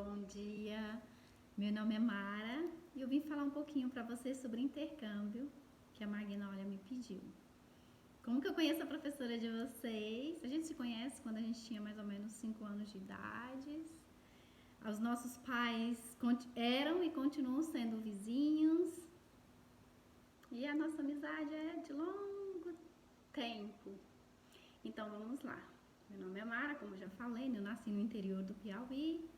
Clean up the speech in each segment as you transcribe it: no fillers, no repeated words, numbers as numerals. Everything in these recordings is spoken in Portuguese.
bom dia. Meu nome é Mara e eu vim falar um pouquinho para vocês sobre intercâmbio que a Magnólia me pediu. Como que eu conheço a professora de vocês? A gente se conhece quando a gente tinha mais ou menos 5 anos de idade. Os nossos pais eram e continuam sendo vizinhos e a nossa amizade é de longo tempo. Então vamos lá. Meu nome é Mara, como eu já falei, eu nasci no interior do Piauí.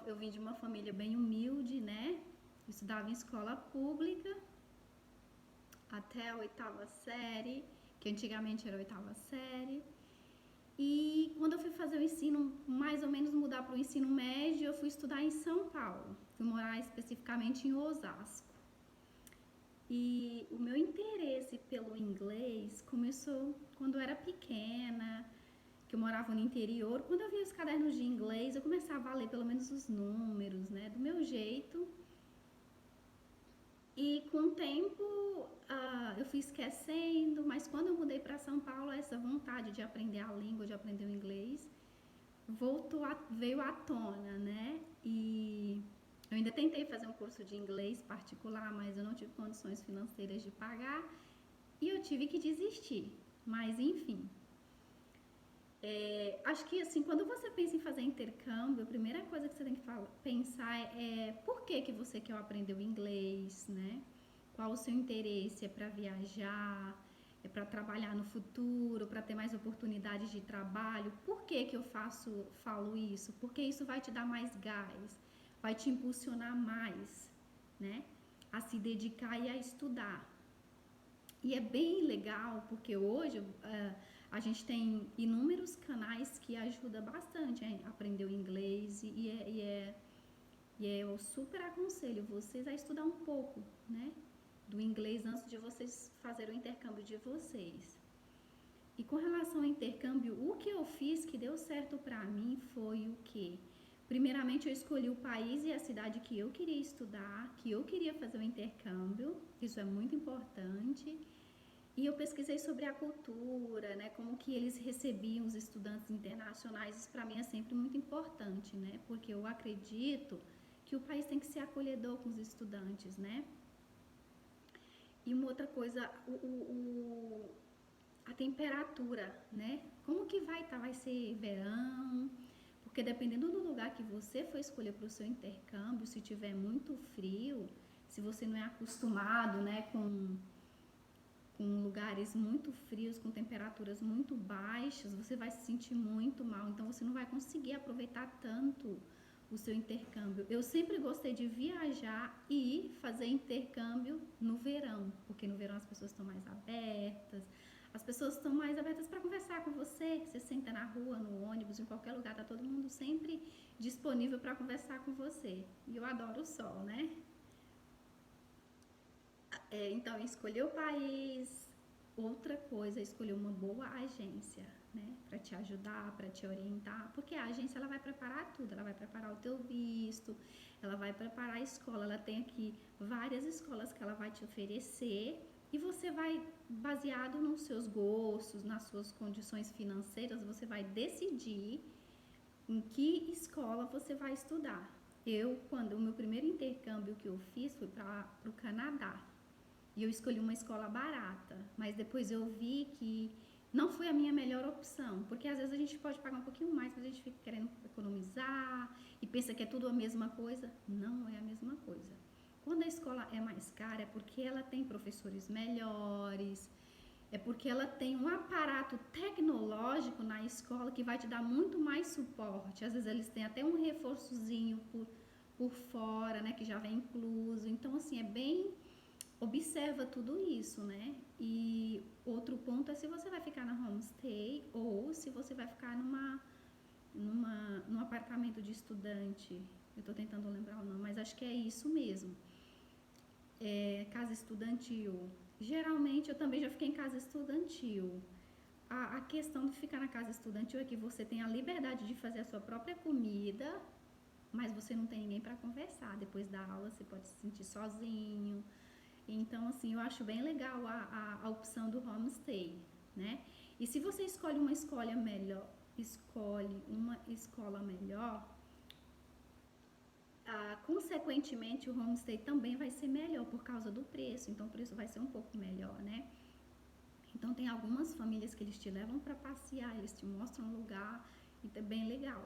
Eu vim de uma família bem humilde, né? Eu estudava em escola pública até a oitava série, que antigamente era a oitava série. E quando eu fui fazer o ensino, mais ou menos mudar para o ensino médio, eu fui estudar em São Paulo. Fui morar especificamente em Osasco. E o meu interesse pelo inglês começou quando eu era pequena, que eu morava no interior. Quando eu via os cadernos de inglês, eu começava a ler pelo menos os números, né, do meu jeito. E com o tempo eu fui esquecendo, mas quando eu mudei para São Paulo, essa vontade de aprender a língua, de aprender o inglês, veio à tona, né? E eu ainda tentei fazer um curso de inglês particular, mas eu não tive condições financeiras de pagar e eu tive que desistir. Mas enfim, acho que assim, quando você pensa em fazer intercâmbio, a primeira coisa que você tem que pensar é por que você quer aprender o inglês, né? Qual o seu interesse? É para viajar? É para trabalhar no futuro? Para ter mais oportunidades de trabalho? Por que eu falo isso? Porque isso vai te dar mais gás, vai te impulsionar mais, né? A se dedicar e a estudar. E é bem legal porque hoje a gente tem inúmeros canais que ajudam bastante a aprender o inglês e eu super aconselho vocês a estudar um pouco, né, do inglês antes de vocês fazerem o intercâmbio de vocês. E com relação ao intercâmbio, o que eu fiz que deu certo para mim foi o quê? Primeiramente, eu escolhi o país e a cidade que eu queria estudar, que eu queria fazer o intercâmbio, isso é muito importante. E eu pesquisei sobre a cultura, né, como que eles recebiam os estudantes internacionais. Isso para mim é sempre muito importante, né, porque eu acredito que o país tem que ser acolhedor com os estudantes, né. E uma outra coisa, a temperatura, né, como que vai estar? Vai ser verão? Porque dependendo do lugar que você for escolher para o seu intercâmbio, se tiver muito frio, se você não é acostumado, né, com lugares muito frios, com temperaturas muito baixas, você vai se sentir muito mal, então você não vai conseguir aproveitar tanto o seu intercâmbio. Eu sempre gostei de viajar e fazer intercâmbio no verão, porque no verão as pessoas estão mais abertas, as pessoas estão mais abertas para conversar com você. Você senta na rua, no ônibus, em qualquer lugar, tá todo mundo sempre disponível para conversar com você. E eu adoro o sol, né? Então, escolher o país, outra coisa, escolher uma boa agência, né, para te ajudar, para te orientar, porque a agência ela vai preparar tudo, ela vai preparar o teu visto, ela vai preparar a escola, ela tem aqui várias escolas que ela vai te oferecer e você vai, baseado nos seus gostos, nas suas condições financeiras, você vai decidir em que escola você vai estudar. Quando o meu primeiro intercâmbio que eu fiz foi para o Canadá. E eu escolhi uma escola barata, mas depois eu vi que não foi a minha melhor opção, porque às vezes a gente pode pagar um pouquinho mais, mas a gente fica querendo economizar e pensa que é tudo a mesma coisa. Não é a mesma coisa. Quando a escola é mais cara, é porque ela tem professores melhores, é porque ela tem um aparato tecnológico na escola que vai te dar muito mais suporte. Às vezes eles têm até um reforçozinho por fora, né, que já vem incluso. Então, assim, é bem observa tudo isso, né? E outro ponto é se você vai ficar na homestay ou se você vai ficar num apartamento de estudante. Eu tô tentando lembrar o nome, mas acho que é isso mesmo. Casa estudantil. Geralmente eu também já fiquei em casa estudantil. A questão de ficar na casa estudantil é que você tem a liberdade de fazer a sua própria comida, mas você não tem ninguém para conversar. Depois da aula você pode se sentir sozinho. Então, assim, eu acho bem legal a opção do homestay, né? E se você escolhe uma escola melhor, consequentemente, o homestay também vai ser melhor por causa do preço, então o preço vai ser um pouco melhor, né? Então tem algumas famílias que eles te levam para passear, eles te mostram um lugar, então é bem legal.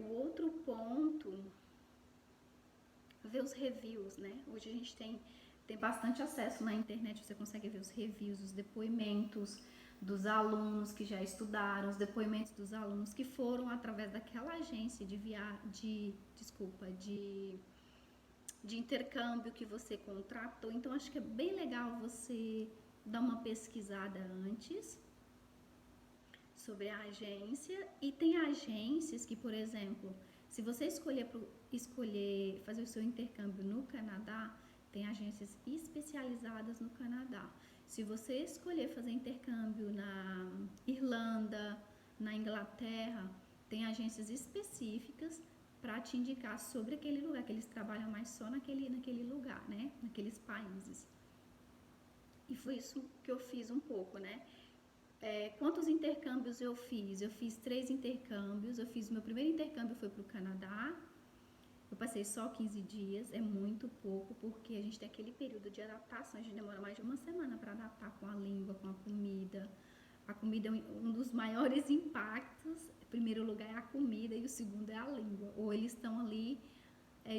O outro ponto, ver os reviews, né? Hoje a gente tem bastante acesso na internet, você consegue ver os reviews, os depoimentos dos alunos que já estudaram, os depoimentos dos alunos que foram através daquela agência de intercâmbio que você contratou. Então acho que é bem legal você dar uma pesquisada antes sobre a agência. E tem agências que, por exemplo, se você escolher fazer o seu intercâmbio no Canadá, tem agências especializadas no Canadá. Se você escolher fazer intercâmbio na Irlanda, na Inglaterra, tem agências específicas para te indicar sobre aquele lugar, que eles trabalham mais só naquele lugar, né? Naqueles países. E foi isso que eu fiz um pouco, né? Quantos intercâmbios eu fiz? Eu fiz 3 intercâmbios. Meu primeiro intercâmbio foi para o Canadá. Eu passei só 15 dias, é muito pouco, porque a gente tem aquele período de adaptação, a gente demora mais de uma semana para adaptar com a língua, com a comida. A comida é um dos maiores impactos. Em primeiro lugar é a comida e o segundo é a língua. Ou eles estão ali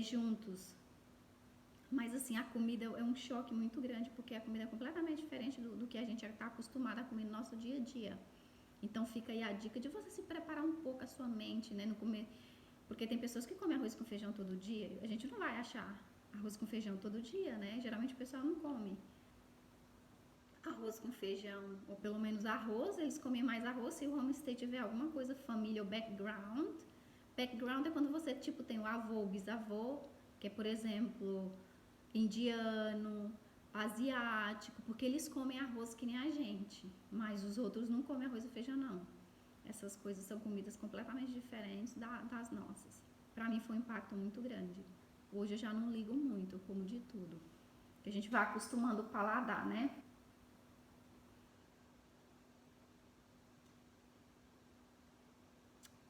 juntos. Mas assim, a comida é um choque muito grande, porque a comida é completamente diferente do que a gente está acostumado a comer no nosso dia a dia. Então fica aí a dica de você se preparar um pouco a sua mente, né? Não comer. Porque tem pessoas que comem arroz com feijão todo dia. A gente não vai achar arroz com feijão todo dia, né? Geralmente o pessoal não come arroz com feijão, ou pelo menos arroz, eles comem mais arroz se o homestay tiver alguma coisa, família ou background. Background é quando você, tipo, tem o avô, o bisavô, que é, por exemplo, indiano, asiático, porque eles comem arroz que nem a gente, mas os outros não comem arroz e feijão, não. Essas coisas são comidas completamente diferentes das nossas. Para mim foi um impacto muito grande. Hoje eu já não ligo muito, eu como de tudo. Que a gente vai acostumando o paladar, né?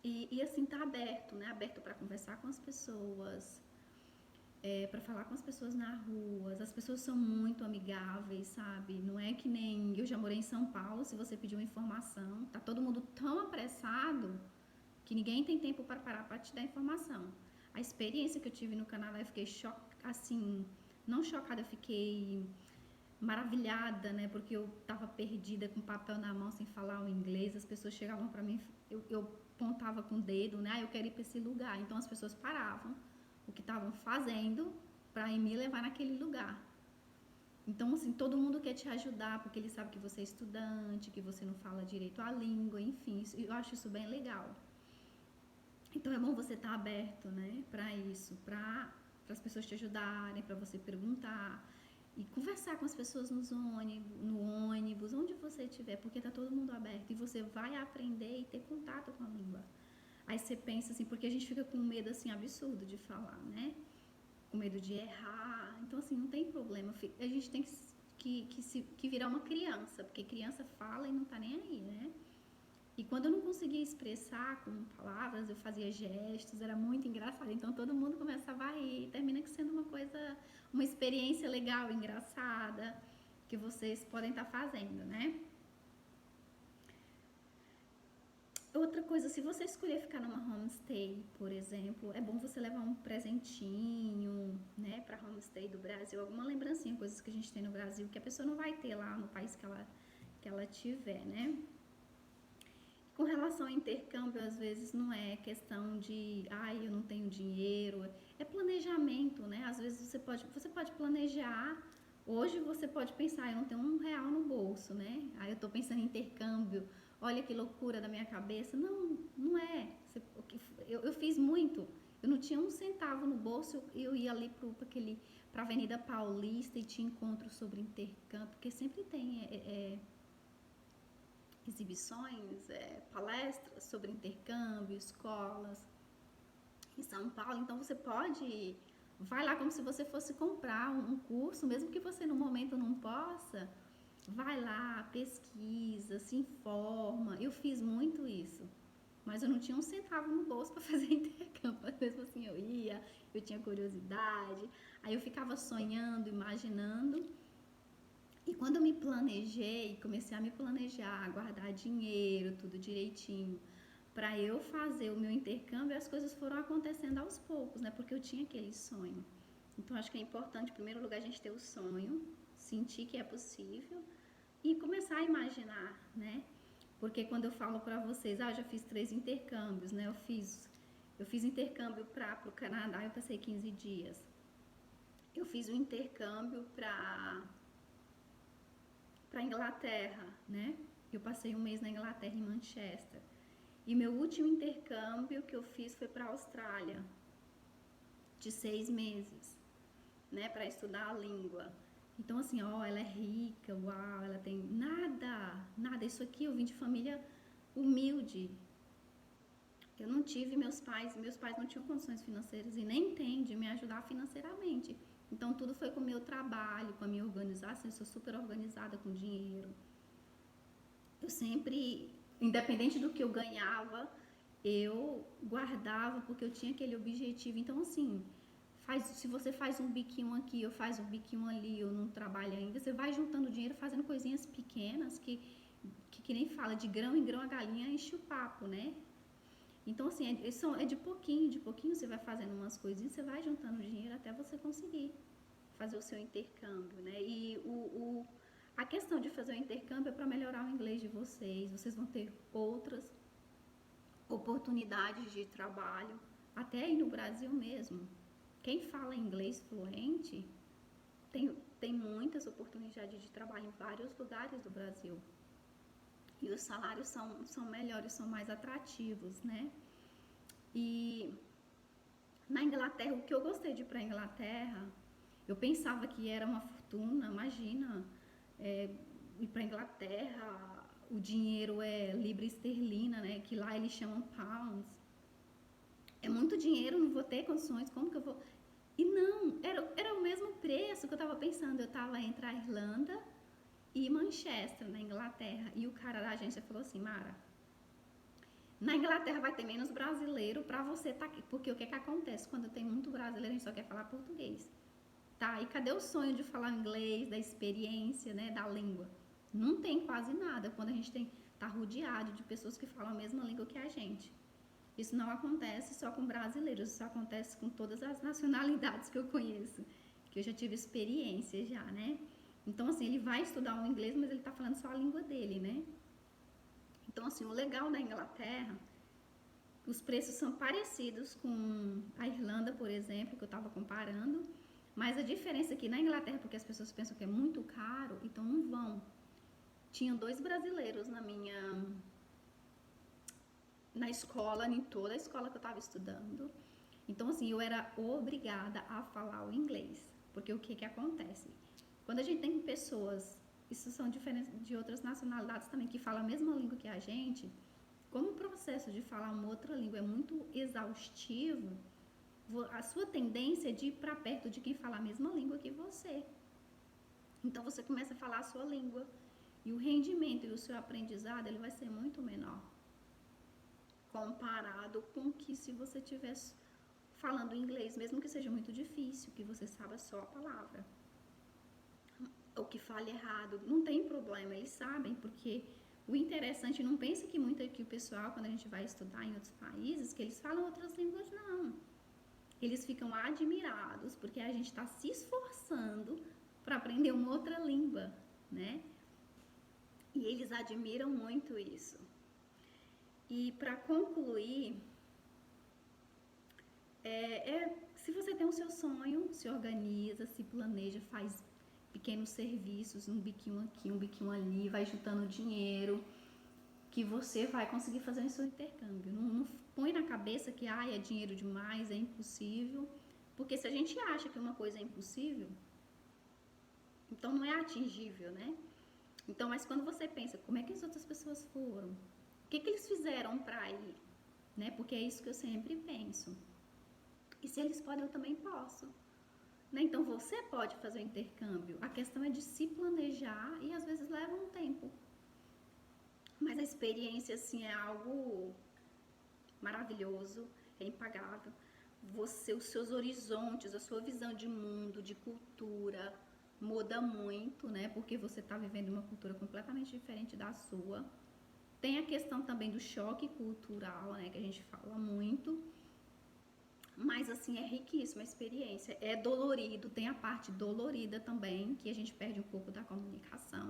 E assim, tá aberto, né? Aberto para conversar com as pessoas, para falar com as pessoas na rua. As pessoas são muito amigáveis, sabe? Não é que nem eu já morei em São Paulo, se você pedir uma informação, tá todo mundo tão apressado que ninguém tem tempo para parar para te dar informação. A experiência que eu tive no Canadá, eu fiquei assim, não chocada, eu fiquei maravilhada, né? Porque eu tava perdida com papel na mão, sem falar o inglês. As pessoas chegavam para mim, eu apontava com o dedo, né? Eu quero ir para esse lugar. Então as pessoas paravam o que estavam fazendo para ir me levar naquele lugar. Então, assim, todo mundo quer te ajudar, porque ele sabe que você é estudante, que você não fala direito a língua, enfim, eu acho isso bem legal. Então é bom você estar aberto, né, para isso, para as pessoas te ajudarem, para você perguntar e conversar com as pessoas no ônibus, onde você estiver, porque tá todo mundo aberto e você vai aprender e ter contato com a língua. Aí você pensa assim, porque a gente fica com medo assim absurdo de falar, né? Com medo de errar. Então assim, não tem problema. A gente tem que virar uma criança, porque criança fala e não tá nem aí, né? E quando eu não conseguia expressar com palavras, eu fazia gestos, era muito engraçado. Então todo mundo começava a rir, termina sendo uma experiência legal, engraçada, que vocês podem estar fazendo, né? Outra coisa, se você escolher ficar numa homestay, por exemplo, é bom você levar um presentinho, né, pra homestay do Brasil, alguma lembrancinha, coisas que a gente tem no Brasil, que a pessoa não vai ter lá no país que ela tiver, né? Com relação ao intercâmbio, às vezes não é questão de, eu não tenho dinheiro, é planejamento, né? Às vezes você pode planejar, hoje você pode pensar, eu não tenho R$ 1 no bolso, né? Aí eu tô pensando em intercâmbio, olha que loucura da minha cabeça. Não, não é. Eu fiz muito, eu não tinha R$ 1 no bolso, eu ia ali pra Avenida Paulista e tinha encontros sobre intercâmbio, porque sempre tem exibições, palestras sobre intercâmbio, escolas em São Paulo. Então você vai lá como se você fosse comprar um curso, mesmo que você no momento não possa, vai lá, pesquisa, se informa. Eu fiz muito isso. mas eu não tinha um centavo no bolso para fazer intercâmbio. Mesmo assim eu ia, eu tinha curiosidade, aí eu ficava sonhando, imaginando. E quando eu me planejei, comecei a me planejar, a guardar dinheiro, tudo direitinho, para eu fazer o meu intercâmbio, as coisas foram acontecendo aos poucos, né? Porque eu tinha aquele sonho. Então acho que é importante, em primeiro lugar, a gente ter o sonho, sentir que é possível e começar a imaginar, né? Porque quando eu falo para vocês, eu já fiz 3 intercâmbios, né? Eu fiz intercâmbio para o Canadá, eu passei 15 dias. Eu fiz o intercâmbio para Inglaterra, né? Eu passei um mês na Inglaterra, em Manchester. E meu último intercâmbio que eu fiz foi para a Austrália, de 6 meses, né? Para estudar a língua. Então, assim, ó, ela é rica, uau, ela tem nada. Isso aqui eu vim de família humilde. Eu não tive meus pais não tinham condições financeiras e nem têm de me ajudar financeiramente. Então, tudo foi com o meu trabalho, com a minha organização. Eu sou super organizada com dinheiro. Eu sempre, independente do que eu ganhava, eu guardava porque eu tinha aquele objetivo. Então, assim, se você faz um biquinho aqui, eu faço um biquinho ali, eu não trabalho ainda, você vai juntando dinheiro fazendo coisinhas pequenas que nem fala, de grão em grão a galinha enche o papo, né? Então, assim, é de pouquinho você vai fazendo umas coisinhas, você vai juntando dinheiro até você conseguir fazer o seu intercâmbio, né? E a questão de fazer o intercâmbio é para melhorar o inglês de vocês vão ter outras oportunidades de trabalho, até aí no Brasil mesmo. Quem fala inglês fluente tem muitas oportunidades de trabalho em vários lugares do Brasil. E os salários são melhores, são mais atrativos, né? E na Inglaterra, o que eu gostei de ir para a Inglaterra, eu pensava que era uma fortuna, imagina, ir para a Inglaterra, o dinheiro é libra esterlina, né? Que lá eles chamam pounds. É muito dinheiro, não vou ter condições, como que eu vou... E não, era o mesmo preço que eu estava pensando. Eu estava entre a Irlanda e Manchester, na Inglaterra. E o cara da agência falou assim, Mara, na Inglaterra vai ter menos brasileiro para você estar aqui. Porque o que acontece? Quando tem muito brasileiro, a gente só quer falar português. Tá, e cadê o sonho de falar inglês, da experiência, né, da língua? Não tem quase nada quando a gente tá rodeado de pessoas que falam a mesma língua que a gente. Isso não acontece só com brasileiros, isso acontece com todas as nacionalidades que eu conheço, que eu já tive experiência já, né? Então, assim, ele vai estudar o inglês, mas ele tá falando só a língua dele, né? Então, assim, o legal da Inglaterra, os preços são parecidos com a Irlanda, por exemplo, que eu tava comparando, mas a diferença aqui na Inglaterra, porque as pessoas pensam que é muito caro, então não vão. Tinham 2 brasileiros na escola, em toda a escola que eu estava estudando. Então, assim, eu era obrigada a falar o inglês. Porque o que acontece? Quando a gente tem pessoas, isso são diferentes de outras nacionalidades também, que falam a mesma língua que a gente, como o processo de falar uma outra língua é muito exaustivo, a sua tendência é de ir para perto de quem fala a mesma língua que você. Então, você começa a falar a sua língua. E o rendimento e o seu aprendizado, ele vai ser muito menor comparado com que se você estivesse falando inglês, mesmo que seja muito difícil, que você saiba só a palavra, ou que fale errado, não tem problema, eles sabem, porque o interessante, não pense que muito que o pessoal, quando a gente vai estudar em outros países, que eles falam outras línguas, não. Eles ficam admirados, porque a gente está se esforçando para aprender uma outra língua, né? E eles admiram muito isso. E para concluir, se você tem o seu sonho, se organiza, se planeja, faz pequenos serviços, um biquinho aqui, um biquinho ali, vai juntando dinheiro, que você vai conseguir fazer o seu intercâmbio. Não põe na cabeça que é dinheiro demais, é impossível, porque se a gente acha que uma coisa é impossível, então não é atingível, né? Então, mas quando você pensa, como é que as outras pessoas foram? O que eles fizeram para ir? Né? Porque é isso que eu sempre penso. E se eles podem, eu também posso. Né? Então, você pode fazer o intercâmbio. A questão é de se planejar e às vezes leva um tempo. Mas a experiência, assim, é algo maravilhoso, é impagável. Os seus horizontes, a sua visão de mundo, de cultura, muda muito, né? Porque você está vivendo uma cultura completamente diferente da sua. Tem a questão também do choque cultural, né? Que a gente fala muito. Mas, assim, é riquíssima a experiência. É dolorido, tem a parte dolorida também, que a gente perde um pouco da comunicação.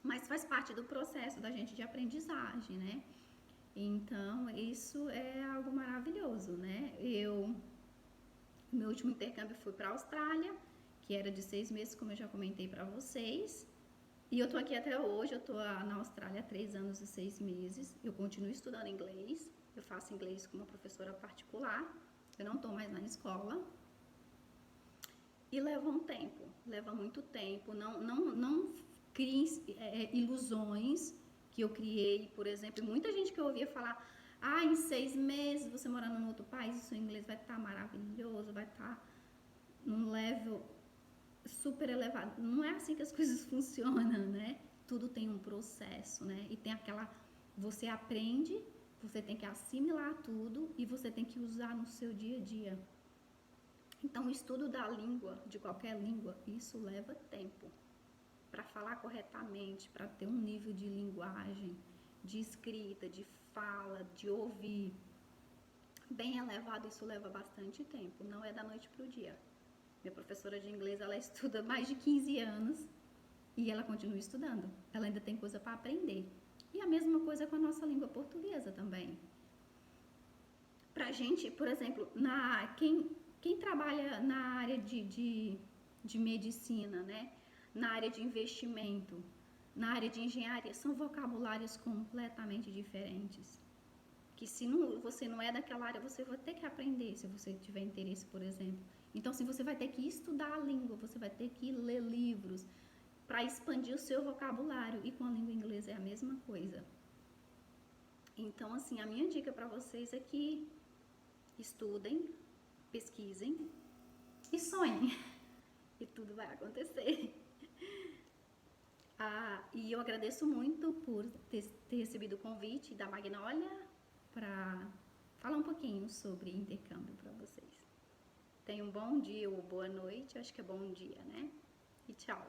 Mas faz parte do processo da gente de aprendizagem, né? Então, isso é algo maravilhoso, né? Meu último intercâmbio foi para a Austrália, que era de 6 meses, como eu já comentei para vocês. E eu tô aqui até hoje, eu tô na Austrália há 3 anos e 6 meses. Eu continuo estudando inglês, eu faço inglês com uma professora particular, eu não tô mais na escola. E leva um tempo, leva muito tempo. Não crie ilusões que eu criei, por exemplo. Muita gente que eu ouvia falar, em 6 meses você morando em outro país, o seu inglês vai estar maravilhoso, vai estar num level super elevado. Não é assim que as coisas funcionam, né? Tudo tem um processo, né? E tem você aprende, você tem que assimilar tudo e você tem que usar no seu dia a dia. Então, o estudo da língua, de qualquer língua, isso leva tempo. Para falar corretamente, para ter um nível de linguagem, de escrita, de fala, de ouvir bem elevado, isso leva bastante tempo. Não é da noite para o dia. Minha professora de inglês, ela estuda mais de 15 anos e ela continua estudando. Ela ainda tem coisa para aprender. E a mesma coisa com a nossa língua portuguesa também. Pra gente, por exemplo, quem trabalha na área de medicina, né? Na área de investimento, na área de engenharia, são vocabulários completamente diferentes. Que se você não é daquela área, você vai ter que aprender, se você tiver interesse, por exemplo. Então, se você vai ter que estudar a língua, você vai ter que ler livros para expandir o seu vocabulário. E com a língua inglesa é a mesma coisa. Então, assim, a minha dica para vocês é que estudem, pesquisem e sonhem. E tudo vai acontecer. E eu agradeço muito por ter recebido o convite da Magnólia para falar um pouquinho sobre intercâmbio para vocês. Tenham um bom dia ou boa noite, acho que é bom dia, né? E tchau!